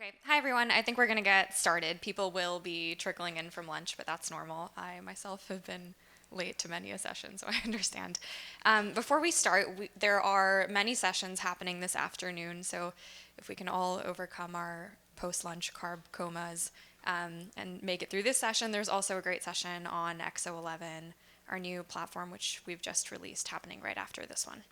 Okay, hi everyone. I think we're going to get started. People will be trickling in from lunch, but that's normal. I myself have been late to many a session, so I understand. Before we start, there are many sessions happening this afternoon, so if we can all overcome our post lunch carb comas and make it through this session, there's also a great session on XO11, our new platform, which we've just released, happening right after this one.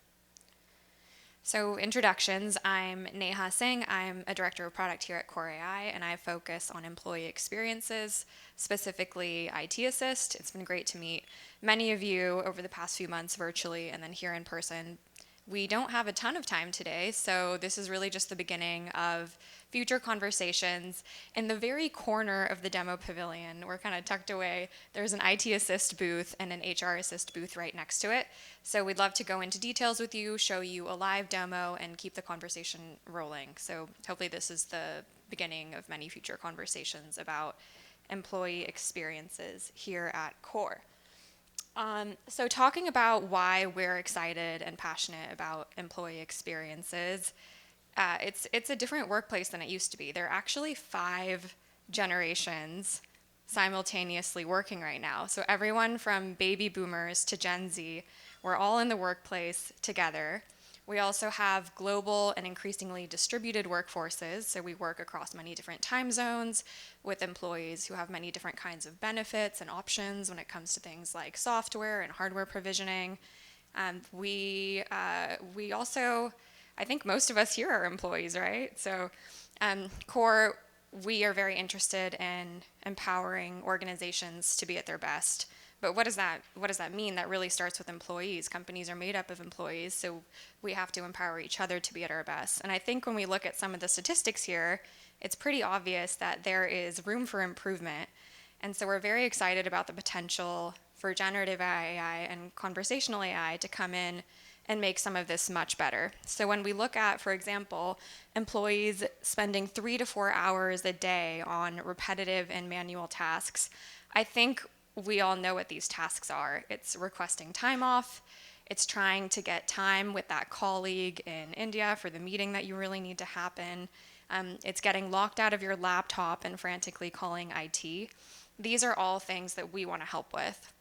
So, introductions. I'm Neha Singh. I'm a director of product here at Kore.ai, and I focus on employee experiences, specifically IT Assist. It's been great to meet many of you over the past few months virtually and then here in person. We don't have a ton of time today, so this is really just the beginning of future conversations. In the very corner of the demo pavilion, we're kind of tucked away, there's an IT Assist booth and an HR Assist booth right next to it. So we'd love to go into details with you, show you a live demo, and keep the conversation rolling. So hopefully this is the beginning of many future conversations about employee experiences here at Core. So talking about why we're excited and passionate about employee experiences, it's a different workplace than it used to be. There are actually 5 generations simultaneously working right now. So everyone from baby boomers to Gen Z, we're all in the workplace together. We also have global and increasingly distributed workforces, so we work across many different time zones with employees who have many different kinds of benefits and options when it comes to things like software and hardware provisioning. We also, I think most of us here are employees, right? So, Core, we are very interested in empowering organizations to be at their best. But what does that mean? That really starts with employees. Companies are made up of employees, so we have to empower each other to be at our best. And I think when we look at some of the statistics here, it's pretty obvious that there is room for improvement. And so we're very excited about the potential for generative AI and conversational AI to come in and make some of this much better. So when we look at, for example, employees spending 3 to 4 hours a day on repetitive and manual tasks, I think we all know what these tasks are. It's requesting time off. It's trying to get time with that colleague in India for the meeting that you really need to happen. It's getting locked out of your laptop and frantically calling IT. These are all things that we want to help with.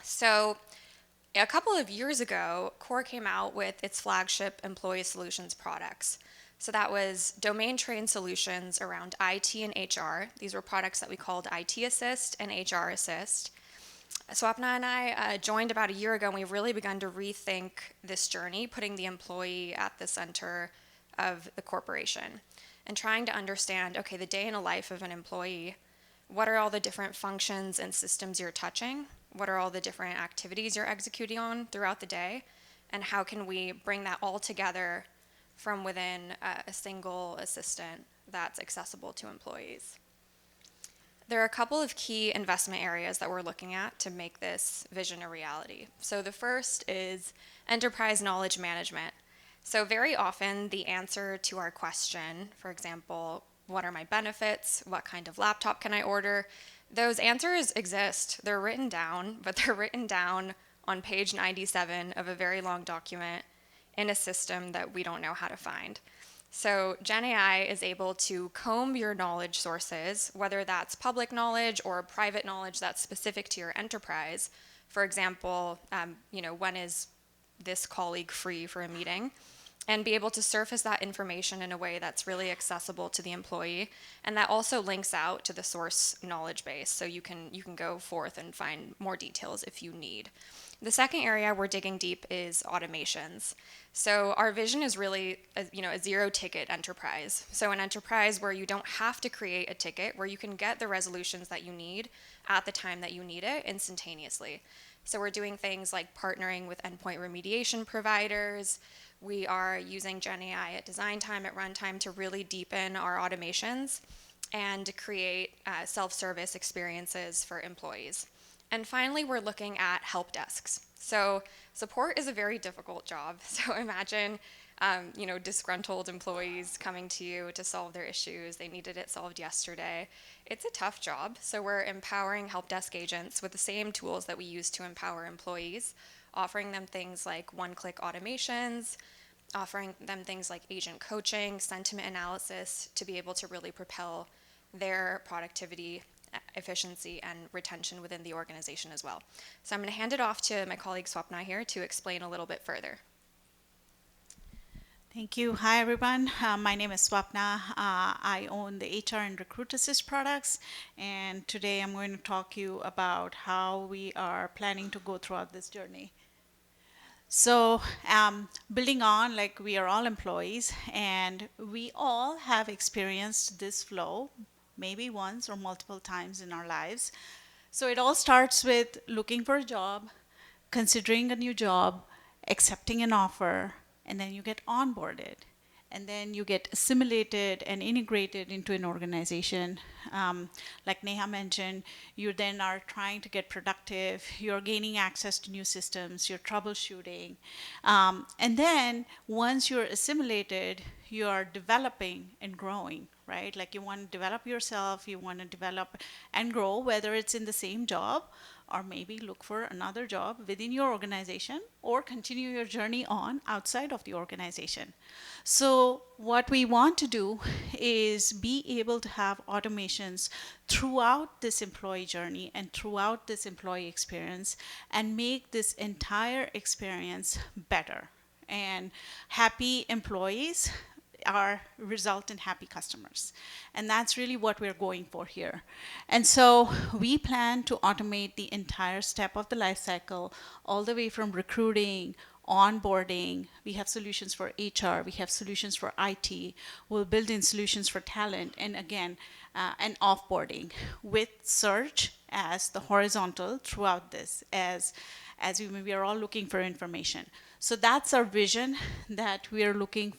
So, a couple of years ago, Core came out with its flagship employee solutions products. So that was domain trained solutions around IT and HR. These were products that we called IT Assist and HR Assist. Swapna and I joined about a year ago, and we've really begun to rethink this journey, putting the employee at the center of the corporation and trying to understand, okay, the day in a life of an employee, what are all the different functions and systems you're touching? What are all the different activities you're executing on throughout the day? And how can we bring that all together from within a single assistant that's accessible to employees? There are a couple of key investment areas that we're looking at to make this vision a reality. So the first is enterprise knowledge management. So very often the answer to our question, for example, what are my benefits? What kind of laptop can I order? Those answers exist. They're written down, but they're written down on page 97 of a very long document in a system that we don't know how to find. So Gen AI is able to comb your knowledge sources, whether that's public knowledge or private knowledge that's specific to your enterprise. For example, when is this colleague free for a meeting? And be able to surface that information in a way that's really accessible to the employee, and that also links out to the source knowledge base, so you can go forth and find more details if you need. The second area we're digging deep is automations. So our vision is really a zero ticket enterprise. So an enterprise where you don't have to create a ticket, where you can get the resolutions that you need at the time that you need it instantaneously. So we're doing things like partnering with endpoint remediation providers. We are using Gen AI at design time, at runtime, to really deepen our automations and create self-service experiences for employees. And finally, we're looking at help desks. So support is a very difficult job. So imagine, disgruntled employees coming to you to solve their issues. They needed it solved yesterday. It's a tough job. So we're empowering help desk agents with the same tools that we use to empower employees, offering them things like one-click automations, offering them things like agent coaching, sentiment analysis to be able to really propel their productivity, efficiency, and retention within the organization as well. So I'm going to hand it off to my colleague Swapna here to explain a little bit further. Thank you. Hi, everyone. My name is Swapna. I own the HR and Recruit Assist products, and today I'm going to talk to you about how we are planning to go throughout this journey. So, building on, like, we are all employees, and we all have experienced this flow maybe once or multiple times in our lives. So, it all starts with looking for a job, considering a new job, accepting an offer, and then you get onboarded. And then you get assimilated and integrated into an organization. Like Neha mentioned, you then are trying to get productive, you're gaining access to new systems, you're troubleshooting. And then once you're assimilated, you are developing and growing, right? Like you want to develop yourself, you want to develop and grow, whether it's in the same job or maybe look for another job within your organization or continue your journey on outside of the organization. So, what we want to do is be able to have automations throughout this employee journey and throughout this employee experience and make this entire experience better. And happy employees are result in happy customers. And that's really what we're going for here. And so we plan to automate the entire step of the life cycle, all the way from recruiting, onboarding. We have solutions for HR, we have solutions for IT, we'll build in solutions for talent, and again, and offboarding with search as the horizontal throughout this, as we are all looking for information. So that's our vision that we are looking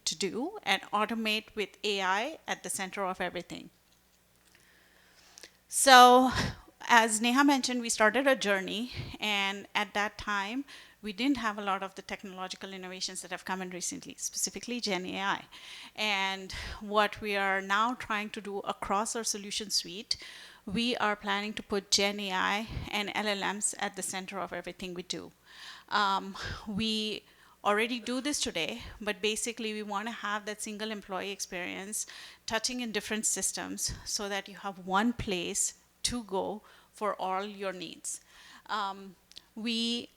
to do and automate with AI at the center of everything. So as Neha mentioned, we started a journey, and at that time, we didn't have a lot of the technological innovations that have come in recently, specifically Gen AI. And what we are now trying to do across our solution suite, we are planning to put Gen AI and LLMs at the center of everything we do. We already do this today, but basically we want to have that single employee experience touching in different systems so that you have one place to go for all your needs. We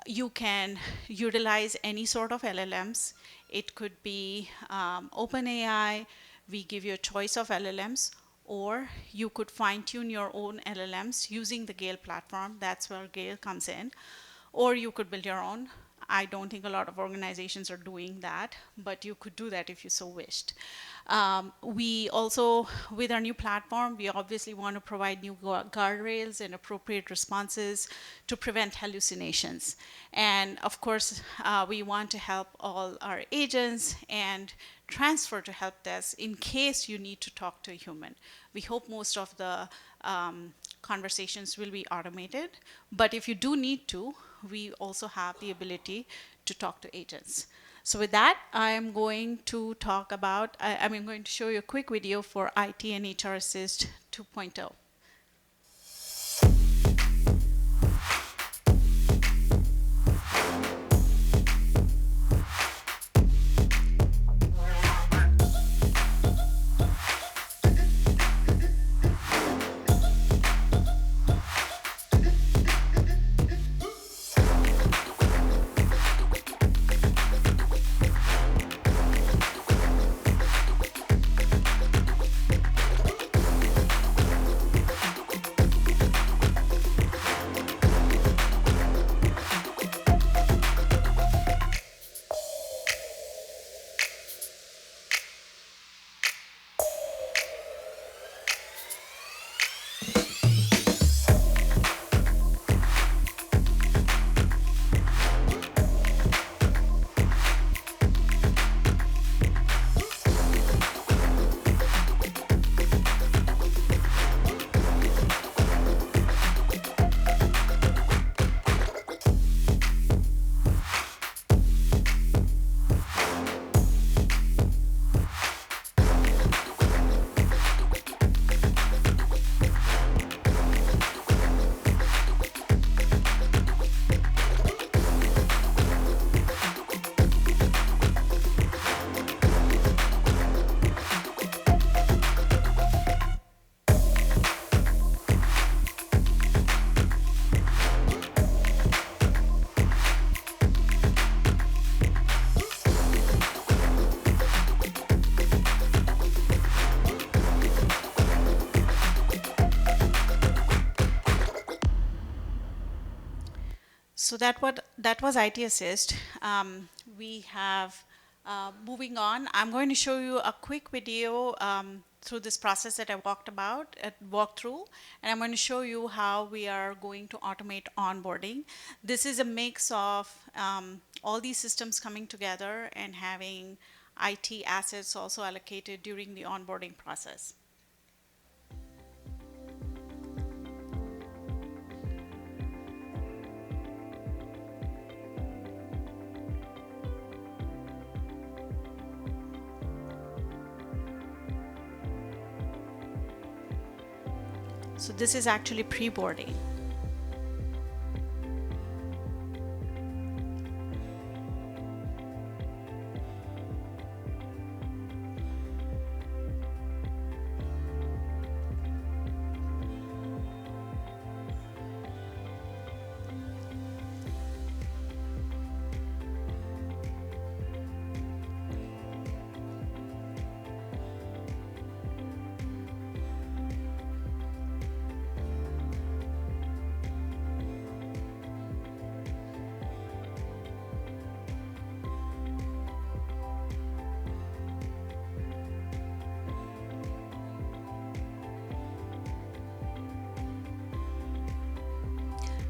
You can utilize any sort of LLMs. It could be OpenAI. We give you a choice of LLMs, or you could fine tune your own LLMs using the Gale platform. That's where Gale comes in. Or you could build your own. I don't think a lot of organizations are doing that, but you could do that if you so wished. We also, with our new platform, we obviously want to provide new guardrails and appropriate responses to prevent hallucinations. And of course, we want to help all our agents and transfer to help desk in case you need to talk to a human. We hope most of the conversations will be automated, but if you do need to, we also have the ability to talk to agents. So with that, I'm going to I'm going to show you a quick video for IT and HR Assist 2.0. So that was IT Assist. We have moving on. I'm going to show you a quick video through this process that I walked through, and I'm going to show you how we are going to automate onboarding. This is a mix of all these systems coming together and having IT assets also allocated during the onboarding process. So this is actually pre-boarding.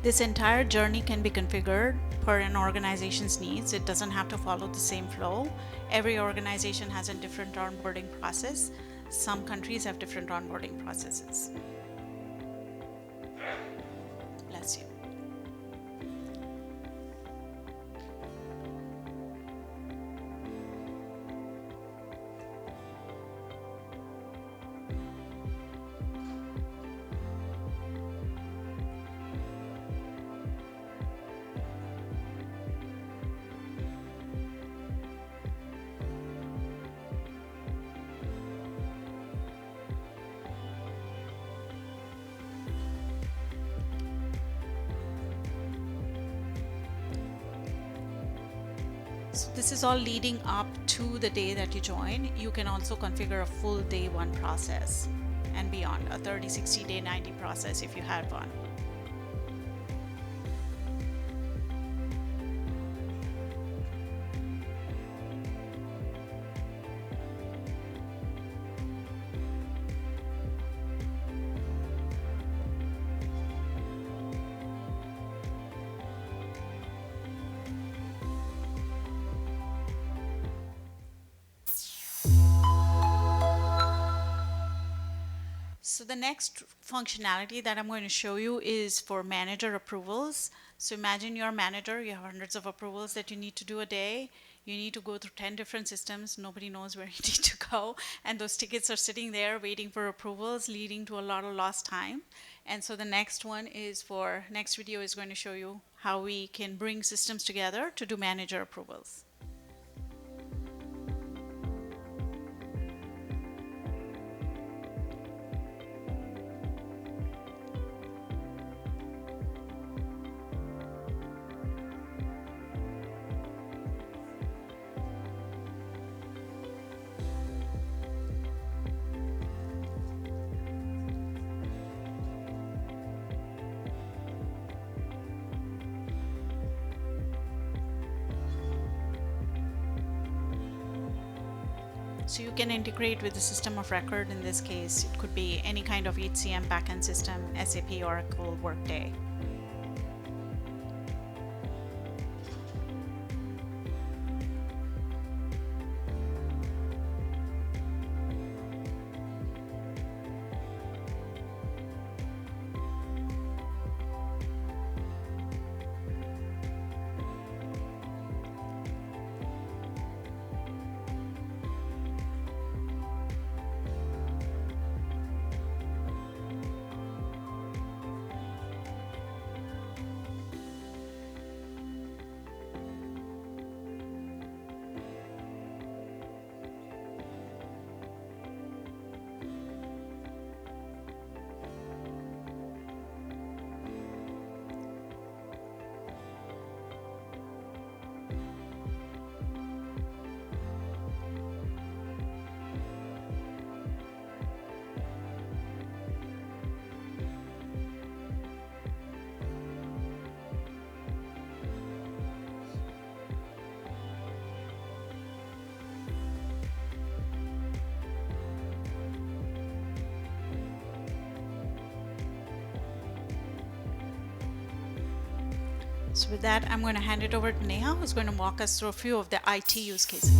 This entire journey can be configured per an organization's needs. It doesn't have to follow the same flow. Every organization has a different onboarding process. Some countries have different onboarding processes. Bless you. So this is all leading up to the day that you join. You can also configure a full day one process and beyond, a 30, 60 day, 90 process if you had one. So the next functionality that I'm going to show you is for manager approvals. So imagine you're a manager, you have hundreds of approvals that you need to do a day. You need to go through 10 different systems. Nobody knows where you need to go. And those tickets are sitting there waiting for approvals, leading to a lot of lost time. And so the next video is going to show you how we can bring systems together to do manager approvals. So you can integrate with the system of record. In this case, it could be any kind of HCM backend system, SAP, Oracle, Workday. So with that, I'm going to hand it over to Neha, who's going to walk us through a few of the IT use cases.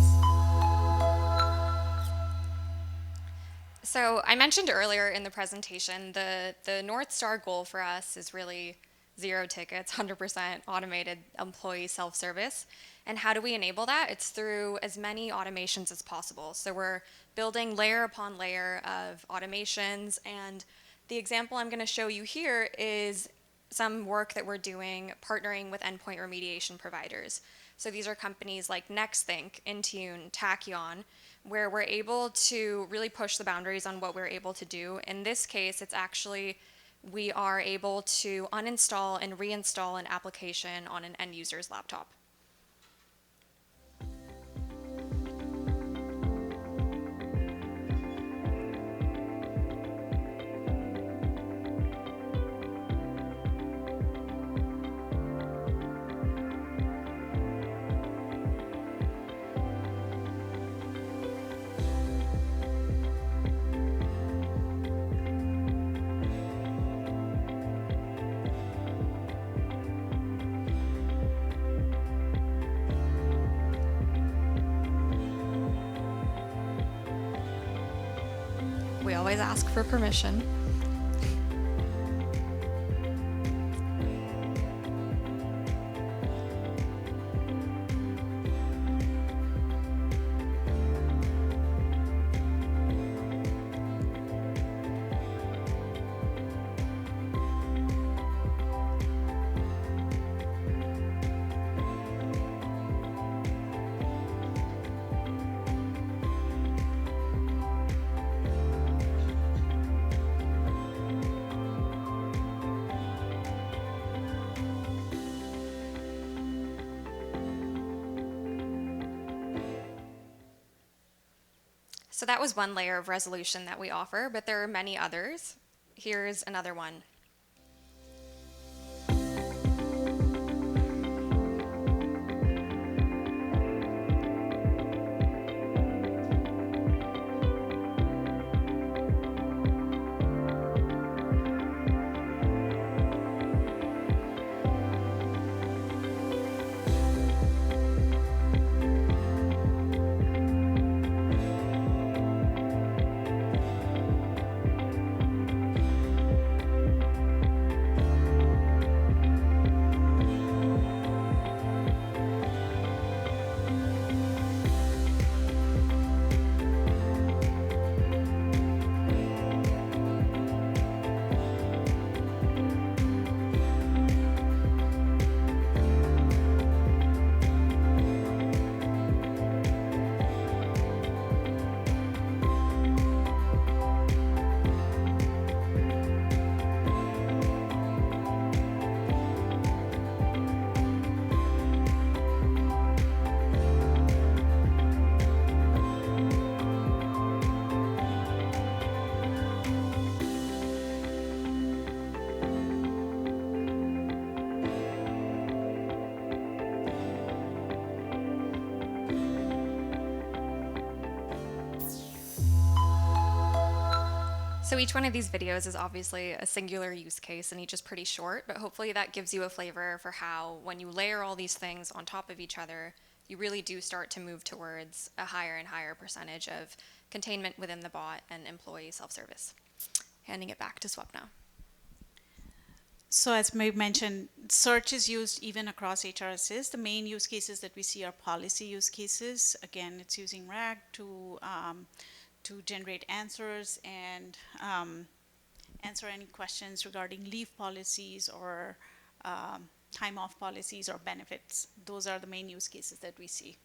So I mentioned earlier in the presentation, the North Star goal for us is really zero tickets, 100% automated employee self-service. And how do we enable that? It's through as many automations as possible. So we're building layer upon layer of automations. And the example I'm going to show you here is some work that we're doing partnering with endpoint remediation providers. So these are companies like NextThink, Intune, Tachyon, where we're able to really push the boundaries on what we're able to do. In this case, it's actually we are able to uninstall and reinstall an application on an end user's laptop. We always ask for permission. So that was one layer of resolution that we offer, but there are many others. Here's another one. So each one of these videos is obviously a singular use case and each is pretty short, but hopefully that gives you a flavor for how when you layer all these things on top of each other, you really do start to move towards a higher and higher percentage of containment within the bot and employee self-service. Handing it back to Swapna. So as we mentioned, search is used even across HR Assist. The main use cases that we see are policy use cases. Again, it's using RAG to generate answers and answer any questions regarding leave policies or time off policies or benefits. Those are the main use cases that we see.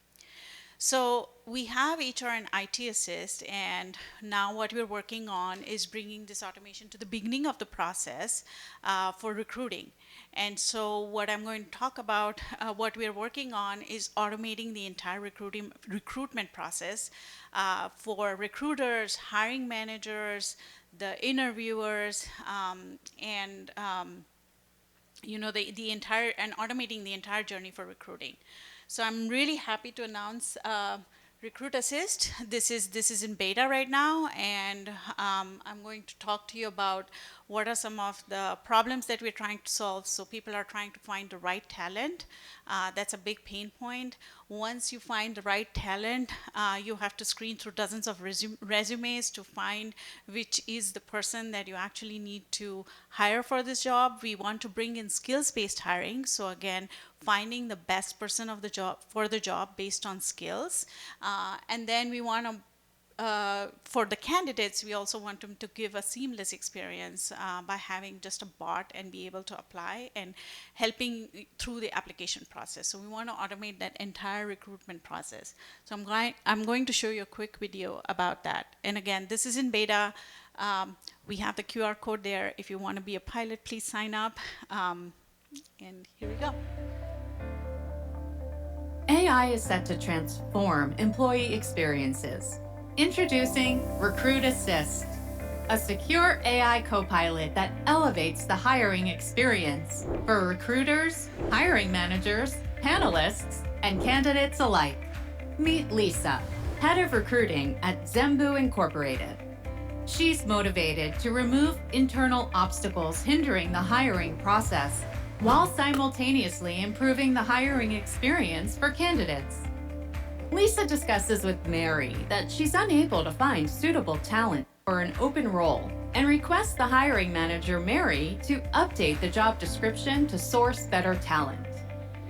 So we have HR and IT Assist, and now what we're working on is bringing this automation to the beginning of the process for recruiting. And so what I'm going to talk about, what we're working on is automating the entire recruitment process for recruiters, hiring managers, the interviewers, and the entire and automating the entire journey for recruiting. So I'm really happy to announce Recruit Assist. This is in beta right now, and I'm going to talk to you about what are some of the problems that we're trying to solve. So people are trying to find the right talent. That's a big pain point. Once you find the right talent, you have to screen through dozens of resumes to find which is the person that you actually need to hire for this job. We want to bring in skills-based hiring. So again, finding the best person of the job for the job based on skills. And then we want to for the candidates, we also want them to give a seamless experience by having just a bot and be able to apply and helping through the application process. So we want to automate that entire recruitment process. So I'm going to show you a quick video about that. And again, this is in beta. We have the QR code there. If you want to be a pilot, please sign up. And here we go. AI is set to transform employee experiences. Introducing Recruit Assist, a secure AI co-pilot that elevates the hiring experience for recruiters, hiring managers, panelists, and candidates alike. Meet Lisa, head of recruiting at Zembu Incorporated. She's motivated to remove internal obstacles hindering the hiring process while simultaneously improving the hiring experience for candidates. Lisa discusses with Mary that she's unable to find suitable talent for an open role and requests the hiring manager, Mary, to update the job description to source better talent.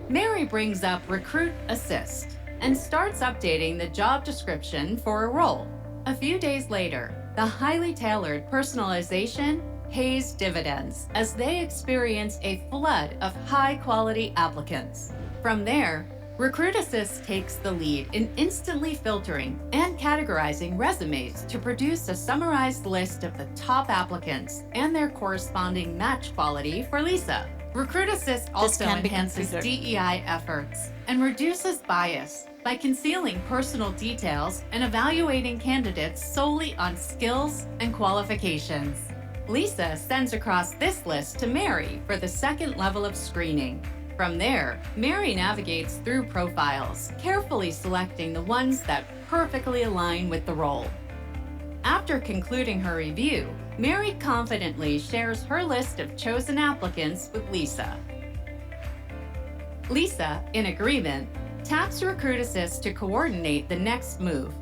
Mary brings up Recruit Assist and starts updating the job description for a role. A few days later, the highly tailored personalization pays dividends as they experience a flood of high-quality applicants. From there, Recruit Assist takes the lead in instantly filtering and categorizing resumes to produce a summarized list of the top applicants and their corresponding match quality for Lisa. Recruit Assist also enhances DEI efforts and reduces bias by concealing personal details and evaluating candidates solely on skills and qualifications. Lisa sends across this list to Mary for the second level of screening. From there, Mary navigates through profiles, carefully selecting the ones that perfectly align with the role. After concluding her review, Mary confidently shares her list of chosen applicants with Lisa. Lisa, in agreement, taps Recruit Assist to coordinate the next move.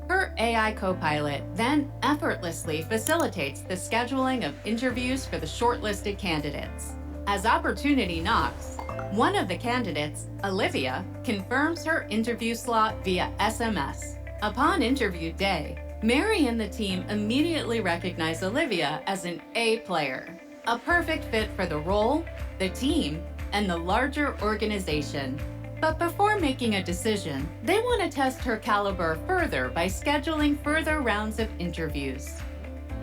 Her AI co-pilot then effortlessly facilitates the scheduling of interviews for the shortlisted candidates. As opportunity knocks, one of the candidates, Olivia, confirms her interview slot via SMS. Upon interview day, Mary and the team immediately recognize Olivia as an A player, a perfect fit for the role, the team, and the larger organization. But before making a decision, they want to test her caliber further by scheduling further rounds of interviews.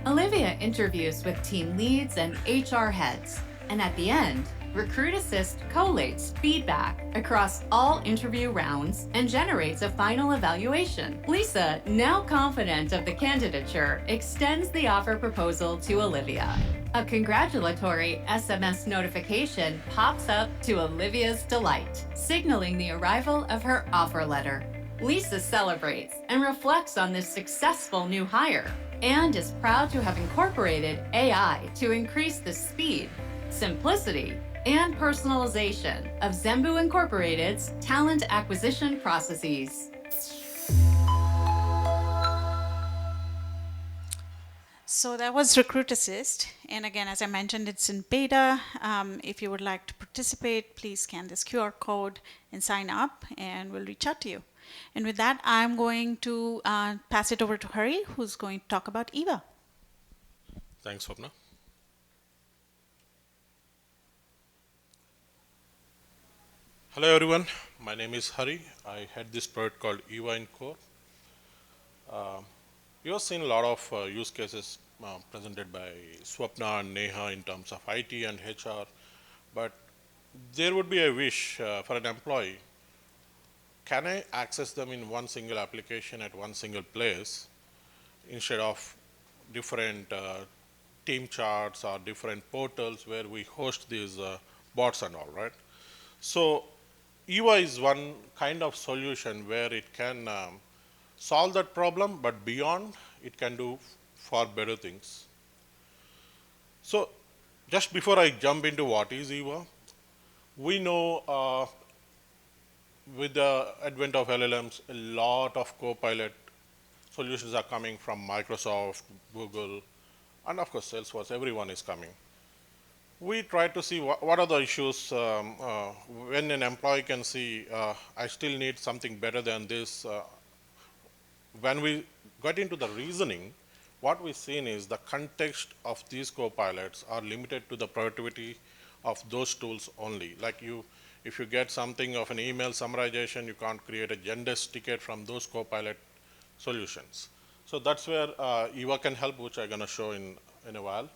Olivia interviews with team leads and HR heads, and at the end, Recruit Assist collates feedback across all interview rounds and generates a final evaluation. Lisa, now confident of the candidature, extends the offer proposal to Olivia. A congratulatory SMS notification pops up to Olivia's delight, signaling the arrival of her offer letter. Lisa celebrates and reflects on this successful new hire and is proud to have incorporated AI to increase the speed, simplicity, and personalization of Zembu Incorporated's talent acquisition processes. So that was Recruit Assist. And again, as I mentioned, it's in beta. If you would like to participate, please scan this QR code and sign up, and we'll reach out to you. And with that, I'm going to pass it over to Hari, who's going to talk about EVA. Thanks, Swapna. Hello, everyone. My name is Hari. I head this project called EVA in Core. You have seen a lot of use cases presented by Swapna and Neha in terms of IT and HR, but there would be a wish for an employee. Can I access them in one single application at one single place instead of different team charts or different portals where we host these bots and all, right? So EVA is one kind of solution where it can solve that problem, but beyond, it can do far better things. So just before I jump into what is EVA, we know with the advent of LLMs, a lot of Copilot solutions are coming from Microsoft, Google, and of course Salesforce. Everyone is coming. We try to see what are the issues when an employee can see I still need something better than this. When we got into the reasoning, what we've seen is the context of these co-pilots are limited to the productivity of those tools only. Like if you get something of an email summarization, you can't create a Zendesk ticket from those co-pilot solutions. So that's where EVA can help, which I'm going to show in a while.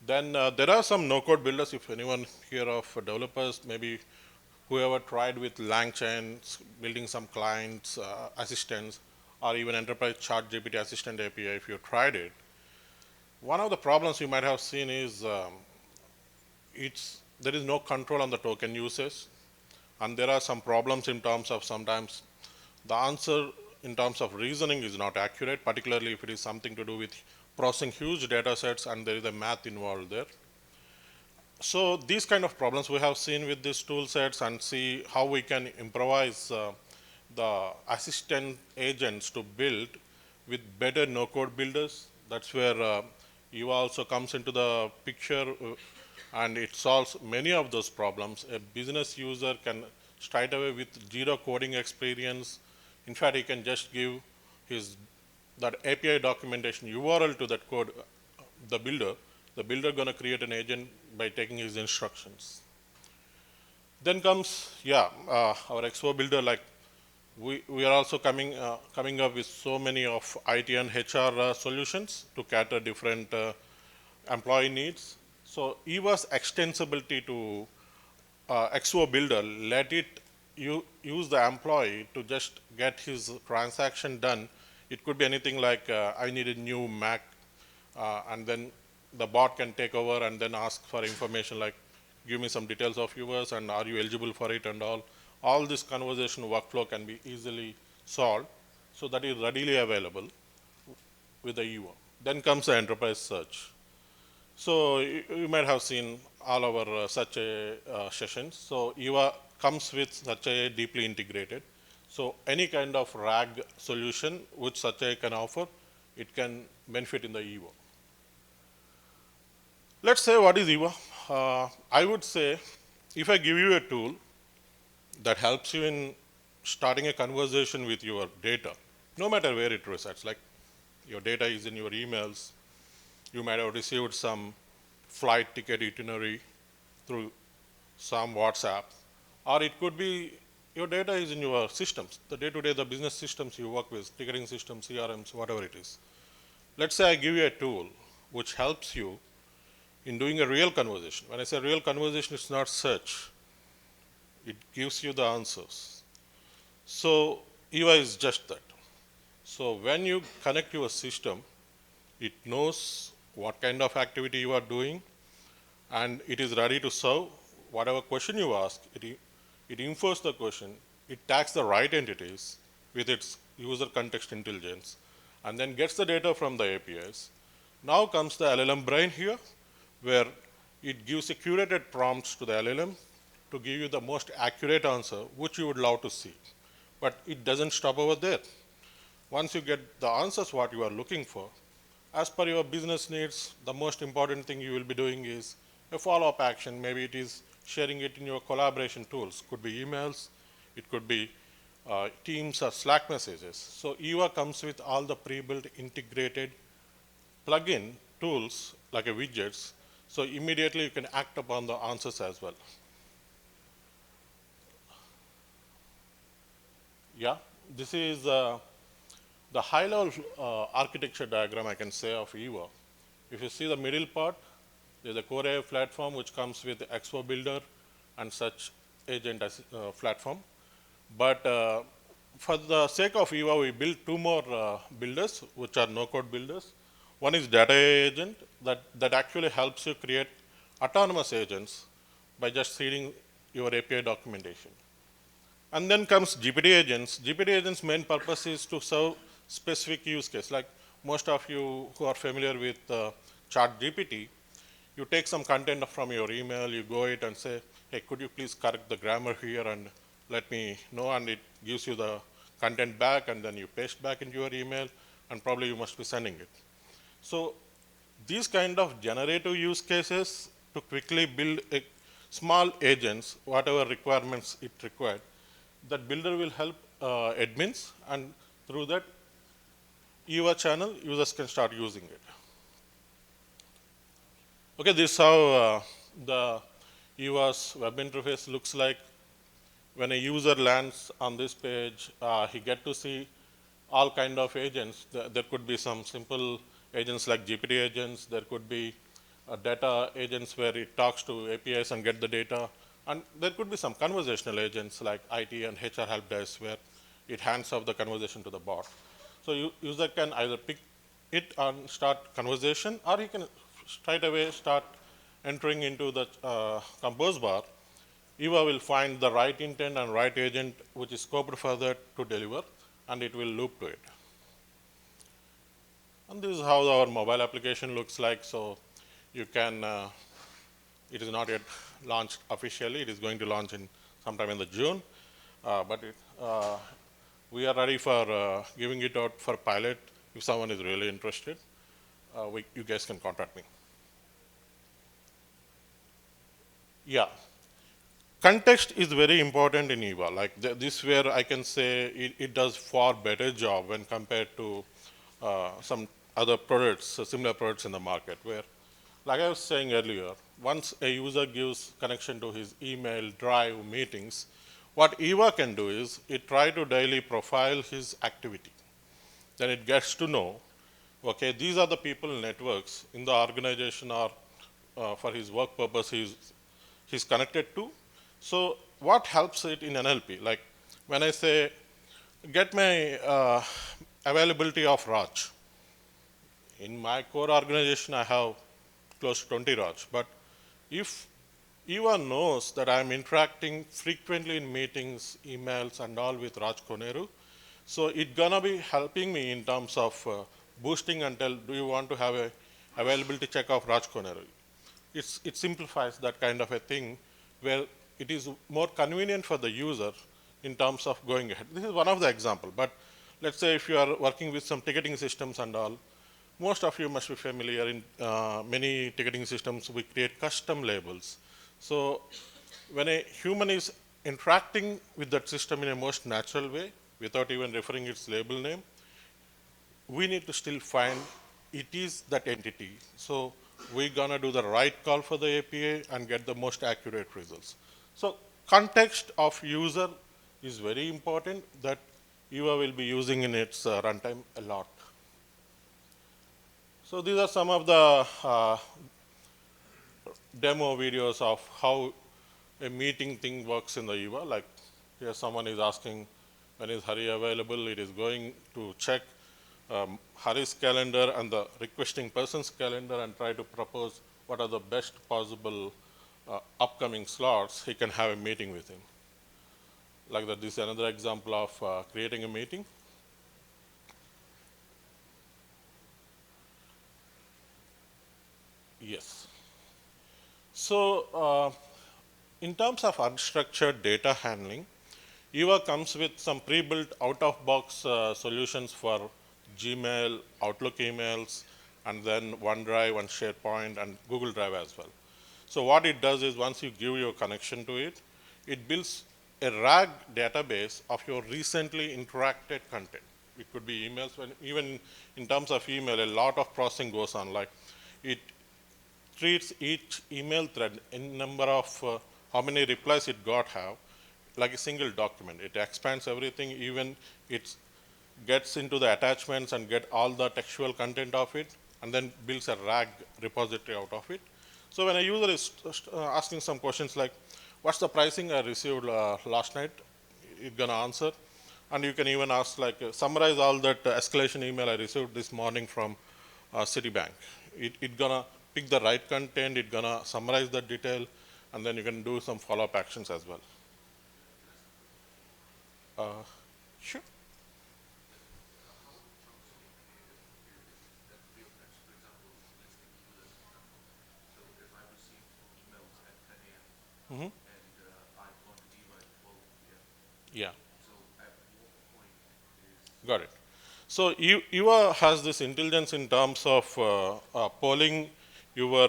Then there are some no-code builders. If anyone here of developers, maybe whoever tried with LangChain, building some clients, assistants, or even enterprise chat GPT assistant API, if you tried it, one of the problems you might have seen is there is no control on the token usage, and there are some problems in terms of sometimes the answer in terms of reasoning is not accurate, particularly if it is something to do with processing huge data sets and there is a math involved there. So these kind of problems we have seen with these tool sets and see how we can improvise the assistant agents to build with better no-code builders. That's where EVA also comes into the picture and it solves many of those problems. A business user can straight away with zero coding experience. In fact, he can just give that API documentation URL to that code, the builder going to create an agent by taking his instructions. Then comes, our Expo builder, like we are also coming up with so many of IT and HR solutions to cater different employee needs. So EVA's extensibility to Expo builder let it use the employee to just get his transaction done. It could be anything like I need a new Mac, and then the bot can take over and then ask for information like give me some details of yours and are you eligible for it and all. All this conversation workflow can be easily solved, so that is readily available with the EVA. Then comes the enterprise search. So you might have seen all our such sessions. So EVA comes with such a deeply integrated. So any kind of RAG solution which such a can offer, it can benefit in the EVA. Let's say what is EVA? I would say if I give you a tool that helps you in starting a conversation with your data, no matter where it resides, like your data is in your emails, you might have received some flight ticket itinerary through some WhatsApp, or it could be your data is in your systems, the day-to-day, the business systems you work with, ticketing systems, CRMs, whatever it is. Let's say I give you a tool which helps you in doing a real conversation. When I say real conversation, it's not search. It gives you the answers. So EVA is just that. So when you connect your system, it knows what kind of activity you are doing, and it is ready to serve whatever question you ask. It infers the question, it tags the right entities with its user context intelligence, and then gets the data from the APIs. Now comes the LLM brain here, where it gives a curated prompts to the LLM to give you the most accurate answer, which you would love to see. But it doesn't stop over there. Once you get the answers what you are looking for, as per your business needs, the most important thing you will be doing is a follow-up action. Maybe it is sharing it in your collaboration tools. Could be emails, it could be Teams or Slack messages. So EVA comes with all the pre-built integrated plug-in tools like a widgets. So immediately you can act upon the answers as well. Yeah, this is the high-level architecture diagram I can say of EVA. If you see the middle part, there's a Kore.ai platform which comes with the Expo Builder and such agent platform. But for the sake of EVA, we built two more builders, which are no-code builders. One is data agent that actually helps you create autonomous agents by just feeding your API documentation. And then comes GPT agents. GPT agents' main purpose is to serve specific use case. Like most of you who are familiar with Chat GPT, You take some content from your email, you go it and say, hey, could you please correct the grammar here and let me know, and it gives you the content back, and then you paste back into your email, and probably you must be sending it. So these kind of generative use cases to quickly build a small agents, whatever requirements it required, that builder will help admins, and through that EVA channel, users can start using it. Okay, this is how the EVA's web interface looks like. When a user lands on this page, he get to see all kind of agents. There could be some simple agents like GPT agents. There could be data agents where it talks to APIs and get the data. And there could be some conversational agents like IT and HR help desk where it hands off the conversation to the bot. So user can either pick it and start conversation, or he can straight away start entering into the compose bar. EVA will find the right intent and right agent which is scoped for that to deliver, and it will loop to it. And this is how our mobile application looks like. So you can, it is not yet launched officially. It is going to launch in sometime in the June, but we are ready for giving it out for pilot. If someone is really interested, you guys can contact me. Yeah. Context is very important in EVA. Like this where I can say it does far better job when compared to some other products, similar products in the market, where, like I was saying earlier, once a user gives connection to his email, Drive, meetings, what EVA can do is it try to daily profile his activity. Then it gets to know, okay, these are the people networks in the organization or for his work purpose he's connected to. So what helps it in NLP? Like when I say, get my availability of Raj. In my core organization, I have close to 20 Raj. But if Eva knows that I'm interacting frequently in meetings, emails, and all with Raj Koneru, so it's gonna be helping me in terms of boosting and tell, do you want to have a availability check of Raj Koneru? It simplifies that kind of a thing where it is more convenient for the user in terms of going ahead. This is one of the example, but let's say if you are working with some ticketing systems and all, most of you must be familiar in many ticketing systems, we create custom labels. So when a human is interacting with that system in a most natural way, without even referring its label name, we need to still find it is that entity. So we're gonna do the right call for the API and get the most accurate results. So context of user is very important that EVA will be using in its runtime a lot. So these are some of the demo videos of how a meeting thing works in the EVA. Like here someone is asking when is Hari available, it is going to check Hari's calendar and the requesting person's calendar and try to propose what are the best possible upcoming slots he can have a meeting with him. Like that, this is another example of creating a meeting. Yes. So in terms of unstructured data handling, EVA comes with some pre-built out-of-box solutions for Gmail, Outlook emails, and then OneDrive and SharePoint and Google Drive as well. So what it does is once you give your connection to it, it builds a RAG database of your recently interacted content. It could be emails, even in terms of email, a lot of processing goes on. Like it treats each email thread in number of how many replies it got have like a single document. It expands everything, even it gets into the attachments and get all the textual content of it, and then builds a RAG repository out of it. So when a user is asking some questions like, what's the pricing I received last night? It's gonna answer. And you can even ask like, summarize all that escalation email I received this morning from Citibank. It gonna pick the right content, it gonna summarize the detail, and then you can do some follow-up actions as well. Sure. Got it. So Eva has this intelligence in terms of polling your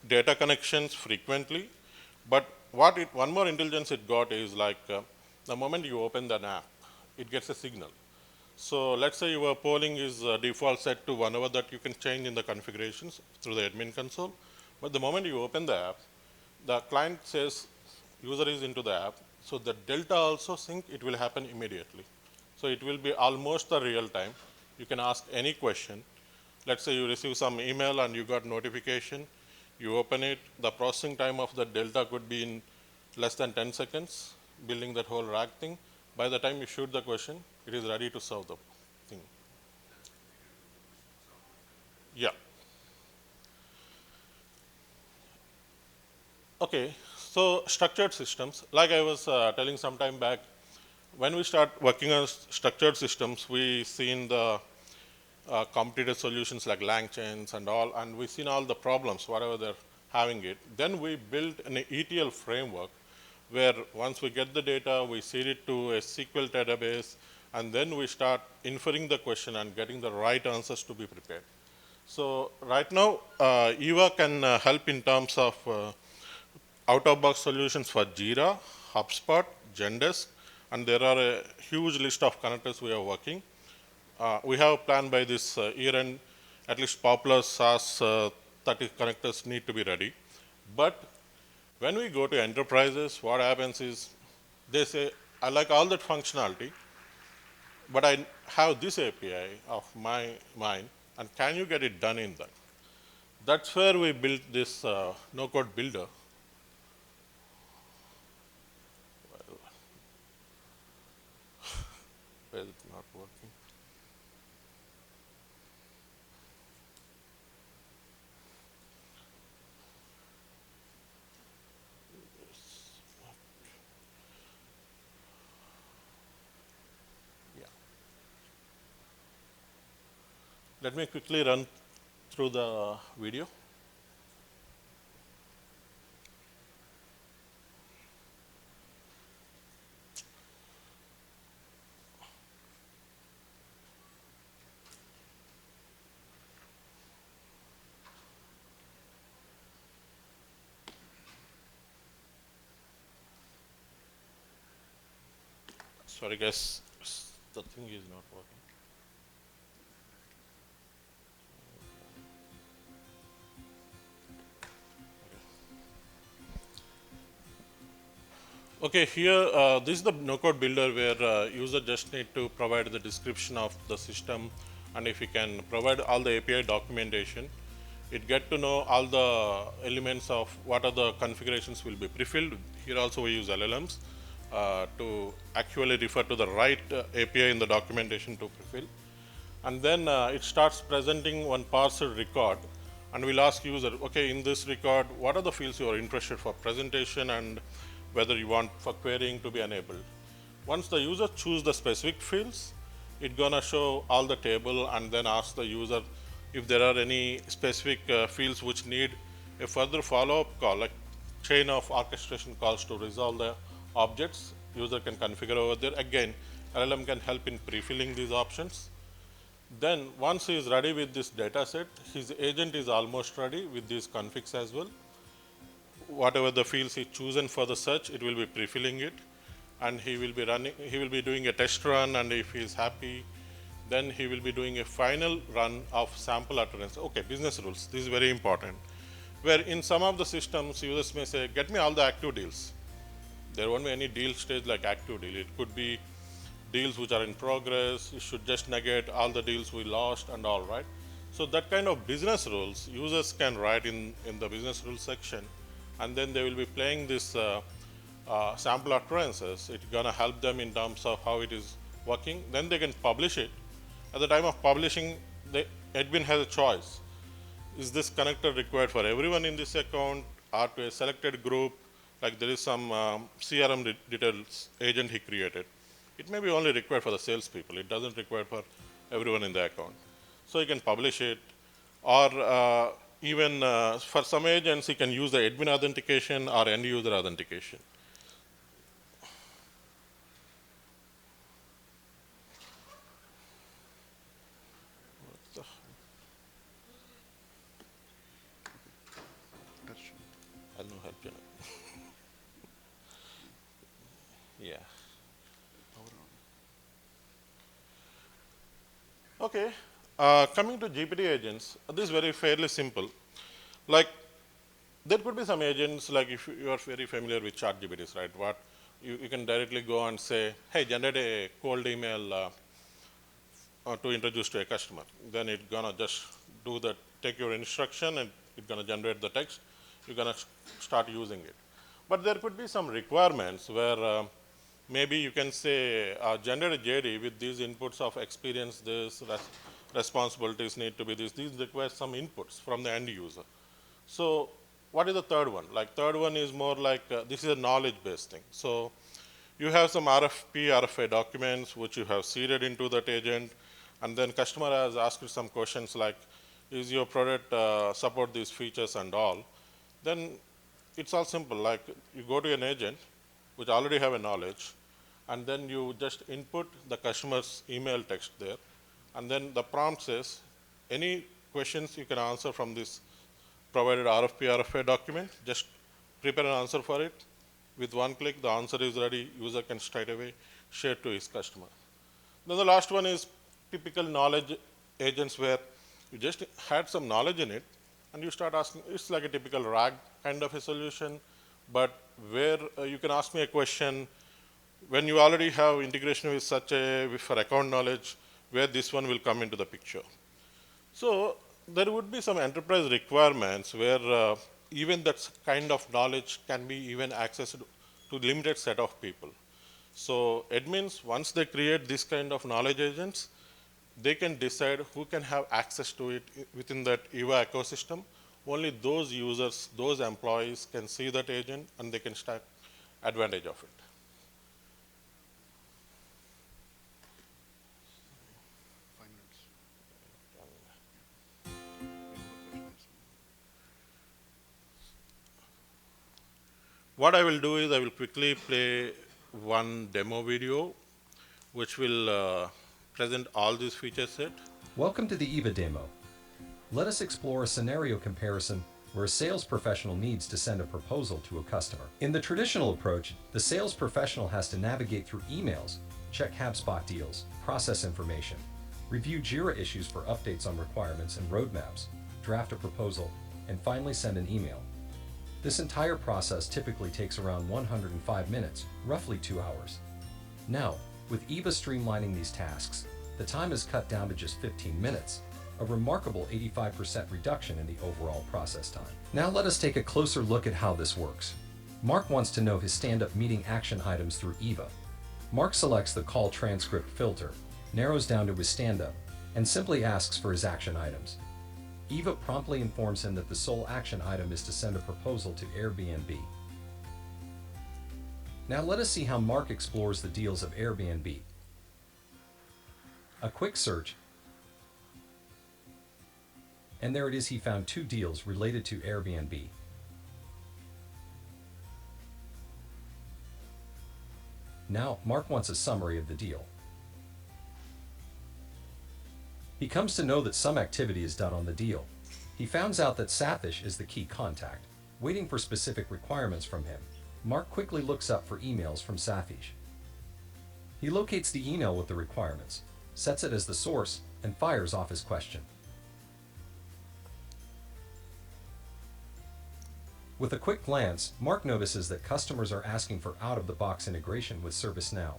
data connections frequently. But one more intelligence it got is like the moment you open the app, it gets a signal. So let's say your polling is default set to 1 hour that you can change in the configurations through the admin console. But the moment you open the app, the client says user is into the app. So the delta also sync, it will happen immediately. So it will be almost the real time. You can ask any question. Let's say you receive some email and you got notification. You open it, the processing time of the delta could be in less than 10 seconds, building that whole rack thing. By the time you shoot the question, it is ready to serve the thing. Yeah. Okay, so structured systems, like I was telling some time back, when we start working on structured systems, we seen the competitive solutions like LangChains and all, and we've seen all the problems, whatever they're having it. Then we built an ETL framework where once we get the data, we seed it to a SQL database, and then we start inferring the question and getting the right answers to be prepared. So right now, EVA can help in terms of out-of-box solutions for Jira, HubSpot, Zendesk, and there are a huge list of connectors we are working. We have a plan by this year end, at least popular SaaS 30 connectors need to be ready. But when we go to enterprises, what happens is they say, I like all that functionality, but I have this API of mine, and can you get it done in that? That's where we built this no-code builder. Why is it not working? Yeah. Let me quickly run through the video. Sorry guys, the thing is not working. Okay, here this is the no-code builder where user just need to provide the description of the system, and if you can provide all the API documentation, it get to know all the elements of what are the configurations will be pre-filled. Here also we use LLMs to actually refer to the right API in the documentation to pre-fill. And then it starts presenting one parser record, and we'll ask user, okay, in this record, what are the fields you are interested for presentation and whether you want for querying to be enabled. Once the user choose the specific fields, it's gonna show all the table and then ask the user if there are any specific fields which need a further follow-up call, like chain of orchestration calls to resolve the objects. User can configure over there. Again, LLM can help in pre-filling these options. Then once he is ready with this data set, his agent is almost ready with these configs as well. Whatever the fields he chosen for the search, it will be pre-filling it, and he will be doing a test run, and if he is happy, then he will be doing a final run of sample utterance. Okay, business rules, this is very important. Where in some of the systems, users may say, get me all the active deals. There won't be any deal stage like active deal. It could be deals which are in progress. You should just negate all the deals we lost and all, right? So that kind of business rules, users can write in the business rules section, and then they will be playing this sample occurrences. It's gonna help them in terms of how it is working. Then they can publish it. At the time of publishing, the admin has a choice. Is this connector required for everyone in this account or to a selected group? Like there is some CRM details agent he created. It may be only required for the salespeople. It doesn't require for everyone in the account. So you can publish it, or even for some agents, you can use the admin authentication or end user authentication. Okay, coming to GPT agents, this is very fairly simple. Like, there could be some agents, like if you are very familiar with chat GPTs, right? What you can directly go and say, hey, generate a cold email to introduce to a customer. Then it's gonna just do the, take your instruction and it's gonna generate the text. You're gonna start using it. But there could be some requirements where maybe you can say, generate a JD with these inputs of experience, this, responsibilities need to be this. These require some inputs from the end user. So what is the third one? Like third one is more like, this is a knowledge-based thing. So you have some RFP, RFA documents which you have seeded into that agent, and then customer has asked you some questions like, is your product support these features and all? Then it's all simple. Like you go to an agent which already have a knowledge, and then you just input the customer's email text there, and then the prompt says, any questions you can answer from this provided RFP, RFA document, just prepare an answer for it. With one click, the answer is ready. User can straight away share to his customer. Then the last one is typical knowledge agents where you just had some knowledge in it and you start asking, it's like a typical RAG kind of a solution, but where you can ask me a question when you already have integration with such a, for account knowledge, where this one will come into the picture. So there would be some enterprise requirements where even that kind of knowledge can be even accessed to limited set of people. So admins, once they create this kind of knowledge agents, they can decide who can have access to it within that EVA ecosystem. Only those users, those employees can see that agent and they can take advantage of it. What I will do is I will quickly play one demo video which will present all these feature set. Welcome to the EVA demo. Let us explore a scenario comparison where a sales professional needs to send a proposal to a customer. In the traditional approach, the sales professional has to navigate through emails, check HubSpot deals, process information, review JIRA issues for updates on requirements and roadmaps, draft a proposal, and finally send an email. This entire process typically takes around 105 minutes, roughly 2 hours. Now, with EVA streamlining these tasks, the time is cut down to just 15 minutes, a remarkable 85% reduction in the overall process time. Now let us take a closer look at how this works. Mark wants to know his stand-up meeting action items through EVA. Mark selects the call transcript filter, narrows down to his stand-up, and simply asks for his action items. EVA promptly informs him that the sole action item is to send a proposal to Airbnb. Now let us see how Mark explores the deals of Airbnb. A quick search, and there it is, he found 2 deals related to Airbnb. Now, Mark wants a summary of the deal. He comes to know that some activity is done on the deal. He finds out that Safish is the key contact, waiting for specific requirements from him. Mark quickly looks up for emails from Safish. He locates the email with the requirements, sets it as the source, and fires off his question. With a quick glance, Mark notices that customers are asking for out-of-the-box integration with ServiceNow.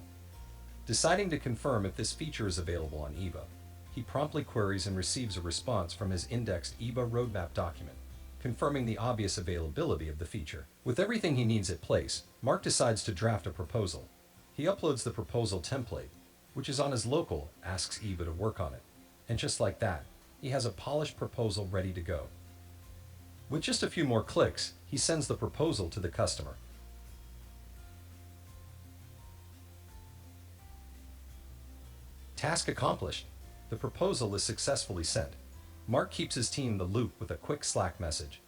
Deciding to confirm if this feature is available on EVA, he promptly queries and receives a response from his indexed EVA roadmap document, confirming the obvious availability of the feature. With everything he needs at place, Mark decides to draft a proposal. He uploads the proposal template, which is on his local, asks EVA to work on it. And just like that, he has a polished proposal ready to go. With just a few more clicks, he sends the proposal to the customer. Task accomplished. The proposal is successfully sent. Mark keeps his team in the loop with a quick Slack message.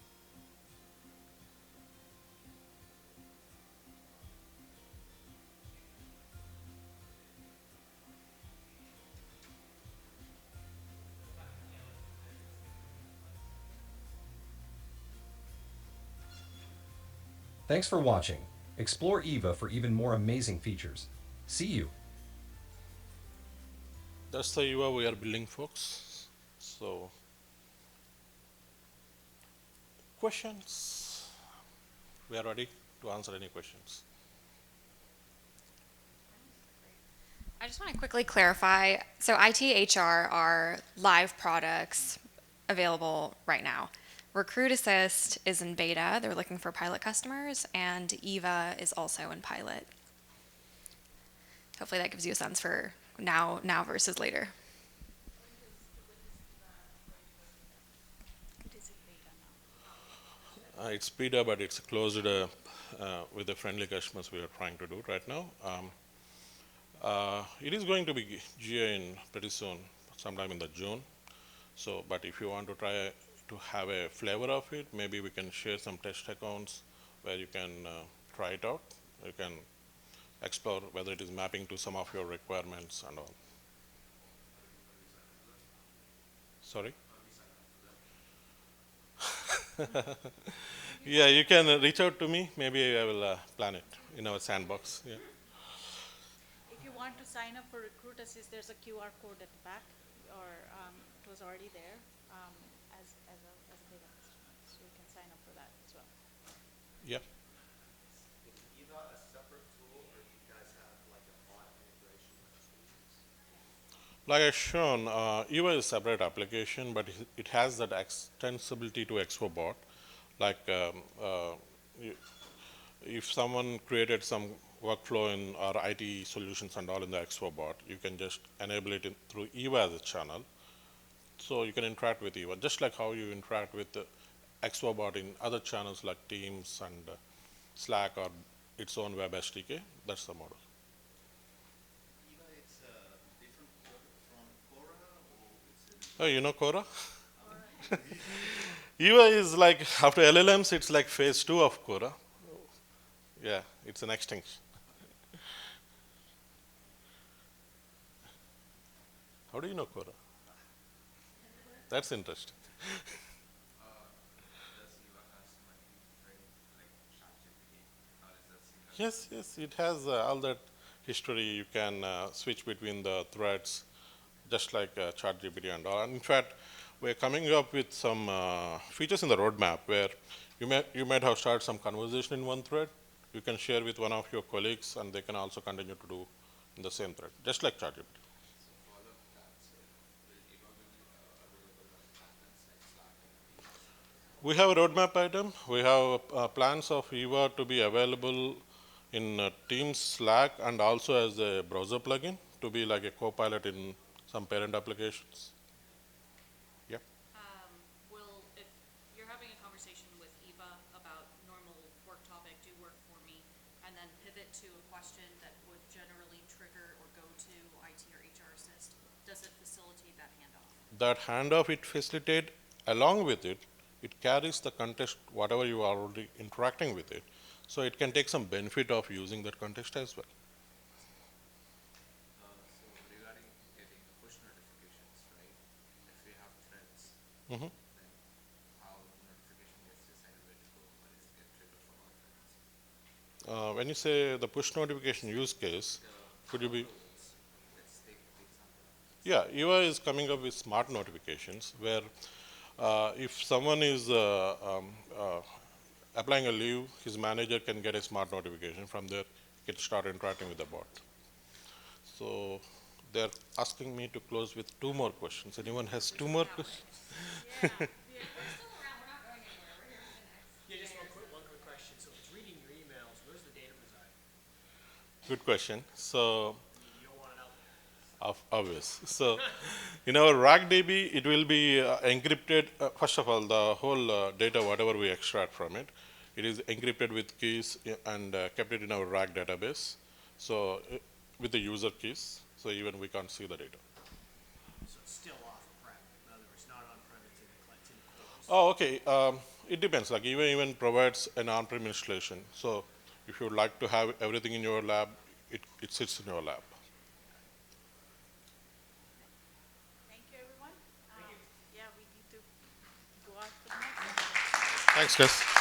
Thanks for watching. Explore EVA for even more amazing features. See you. That's the EVA we are building, folks. So, questions? We are ready to answer any questions. I just want to quickly clarify. So IT HR are live products available right now. Recruit Assist is in beta. They're looking for pilot customers, and Eva is also in pilot. Hopefully that gives you a sense for now versus later. It's beta, but it's closed with the friendly customers we are trying to do right now. It is going to be GA in pretty soon, sometime in the June. So, but if you want to try to have a flavor of it, maybe we can share some test accounts where you can try it out. You can explore whether it is mapping to some of your requirements and all. Sorry? Yeah, you can reach out to me. Maybe I will plan it in our sandbox. Yeah. If you want to sign up for Recruit Assist, there's a QR code at the back, or it was already there as a beta customer, so you can sign up for that as well. Yeah. Is Eva a separate tool, or do you guys have like a bot integration with solutions? Like I shown, EVA is a separate application, but it has that extensibility to ExpoBot. Like if someone created some workflow in our IT solutions and all in the ExpoBot, you can just enable it through EVA as a channel. So you can interact with EVA, just like how you interact with the ExpoBot in other channels like Teams and Slack or its own web SDK. That's the model. Eva, it's a different from Kore, or it's Oh, you know Kora? EVA is like, after LLMs, it's like phase 2 of Kora. Yeah, it's an extinction. How do you know Kora? That's interesting. Yes, yes, it has all that history. You can switch between the threads, just like ChatGPT and all. And in fact, we're coming up with some features in the roadmap where you might have started some conversation in one thread. You can share with one of your colleagues, and they can also continue to do in the same thread, just like ChatGPT. We have a roadmap item. We have plans of Eva to be available in Teams, Slack, and also as a browser plugin to be like a co-pilot in some parent applications. Yeah. Will, if you're having a conversation with Eva about normal work topic, do work for me, and then pivot to a question that would generally trigger or go to IT or HR Assist, does it facilitate that handoff? That handoff it facilitate. Along with it, it carries the context, whatever you are already interacting with it. So it can take some benefit of using that context as well. So regarding getting push notifications, right? If we have threads, Mhm. then how the notification gets decided where to go, or is it get triggered from our threads? When you say the push notification use case, could you be? Let's take the example. Yeah, EVA is coming up with smart notifications where if someone is applying a leave, his manager can get a smart notification. From there, he can start interacting with the bot. So they're asking me to close with 2 more questions. Anyone has 2 more questions? We're still around. We're not going anywhere. We're here for the next. Yeah, just one quick question. So if it's reading your emails, where's the data reside? Good question. So You don't want it out there. obvious. So in our RAGDB, it will be encrypted. First of all, the whole data, whatever we extract from it, it is encrypted with keys and kept it in our RAG database. So with the user keys, so even we can't see the data. So it's still off-prem. In other words, not on-prem, it's in the cores. Oh, okay. It depends. Like even provides an on-prem installation. So if you would like to have everything in your lab, it sits in your lab. Thank you, everyone. Yeah, we need to go out to the next one. Thanks, guys.